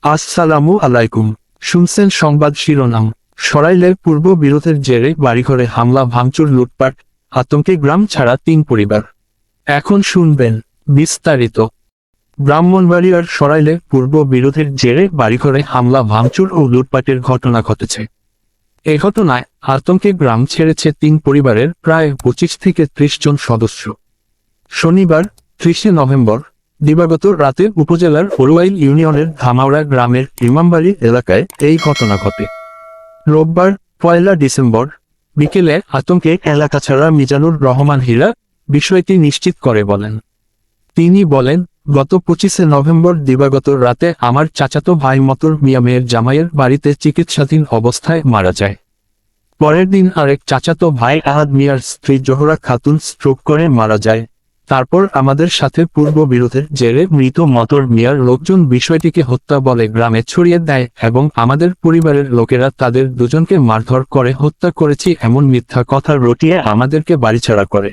আসসালামু আলাইকুম। শুনছেন সংবাদ শিরোনাম। সরাইলের পূর্ব বিরোধের জেরে বাড়িঘরে হামলা, ভাঙচুর, লুটপাট, আতঙ্কে গ্রাম ছাড়া ৩ পরিবার। এখন শুনবেন বিস্তারিত। ব্রাহ্মণবাড়িয়ার সরাইলে পূর্ব বিরোধের জেরে বাড়িঘরে হামলা, ভাঙচুর ও লুটপাটের ঘটনা ঘটেছে। এ ঘটনায় আতঙ্কে গ্রাম ছেড়েছে ৩ পরিবারের প্রায় ২৫ থেকে ৩০ জন সদস্য। শনিবার ৩০ নভেম্বর দিবাগত রাতে উপজেলার ওরুয়াইল ইউনিয়নের ধামাউড়া গ্রামের ইমামবাড়ি এলাকায় এই ঘটনা ঘটে। রোববার ১ ডিসেম্বর বিকেলে আতঙ্কে এলাকা ছাড়া মিজানুর রহমান হীরা বিষয়টি নিশ্চিত করে বলেন। তিনি বলেন, গত ২৫ নভেম্বর দিবাগত রাতে আমার চাচাতো ভাই মতর মিয়া মেয়ের জামাইয়ের বাড়িতে চিকিৎসাধীন অবস্থায় মারা যায়। পরের দিন আরেক চাচাতো ভাই আহাদ মিয়ার স্ত্রী জোহরা খাতুন স্ট্রোক করে মারা যায়। তারপর আমাদের সাথে পূর্ব বিরোধের জেরে মৃত মতর মিয়ার লোকজন বিষয়টিকে হত্যা বলে গ্রামে ছড়িয়ে দেয় এবং আমাদের পরিবারের লোকেরা তাদের দুজনকে মারধর করে হত্যা করেছি এমন মিথ্যা কথা রটিয়ে আমাদেরকে বাড়িছাড়া করে।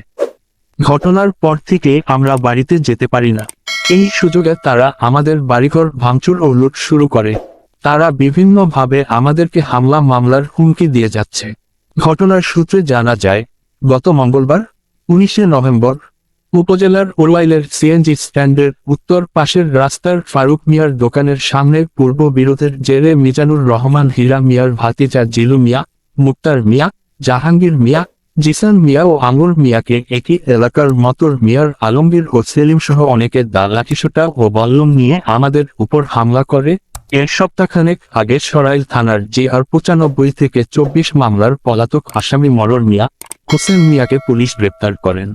ঘটনার পর থেকে আমরা বাড়িতে যেতে পারি না। এই সুযোগে তারা আমাদের বাড়িঘর ভাঙচুর ও লুট শুরু করে। তারা বিভিন্নভাবে আমাদেরকে হামলা মামলার হুমকি দিয়ে যাচ্ছে। ঘটনার সূত্রে জানা যায়, গত মঙ্গলবার ১৯ নভেম্বর উপজেলার ওরুয়াইলের সিএনজি স্ট্যান্ডের উত্তর পাশের রাস্তার ফারুক মিয়ার দোকানের সামনে পূর্ব বিরোধের জেরে মিজানুর রহমান হীরা মিয়ার ভাতিজা জিলু মিয়া, মুক্তার মিয়া, জাহাঙ্গীর মিয়া, জিসান মিয়া ও আঙুর মিয়াকে একই এলাকার মতর মিয়ার আলমগীর ও সেলিম সহ অনেকে লাঠিসোঁটা ও বল্লম নিয়ে আমাদের উপর হামলা করে। এর সপ্তাহখানেক আগে সরাইল থানার জিআর ৯৫ থেকে ২৪ মামলার পলাতক আসামি মরর মিয়া, হোসেন মিয়াকে পুলিশ গ্রেপ্তার করেন।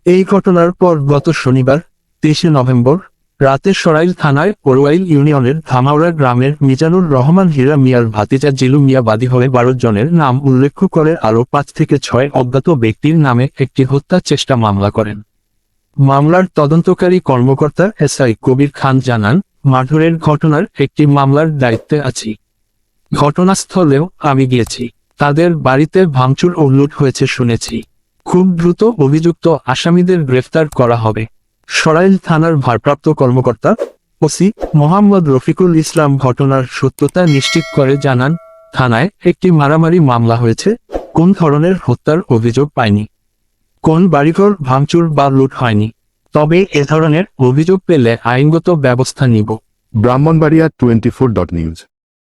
এই ঘটনার পর গত শনিবার ২৩ নভেম্বর রাতে সরাইল থানায় ওরুয়াইল ইউনিয়নের ধামাউড়া গ্রামের মিজানুর রহমান হীরা মিয়ার ভাতিজা জিলু মিয়া বাদী হয়ে ১২ জনের নাম উল্লেখ করে আরও ৫ থেকে ৬ অজ্ঞাত ব্যক্তির নামে একটি হত্যা চেষ্টা মামলা করেন। মামলার তদন্তকারী কর্মকর্তা এসআই কবির খান জানান, মারধরের ঘটনার একটি মামলার দায়িত্বে আছি। ঘটনাস্থলেও আমি গিয়েছি। তাদের বাড়িতে ভাঙচুর ও লুট হয়েছে শুনেছি। খুব দ্রুত অভিযুক্ত আসামিদের গ্রেফতার করা হবে। সরাইল থানার ভারপ্রাপ্ত কর্মকর্তা ওসি মোহাম্মদ রফিকুল ইসলাম ঘটনার সত্যতা নিশ্চিত করে জানান, থানায় একটি মারামারি মামলা হয়েছে, কোন ধরনের হত্যার অভিযোগ পায়নি। কোন বাড়িঘর ভাঙচুর বা লুট হয়নি। তবে এ ধরনের অভিযোগ পেলে আইনগত ব্যবস্থা নিব। ব্রাহ্মণবাড়িয়া 24.নিউজ।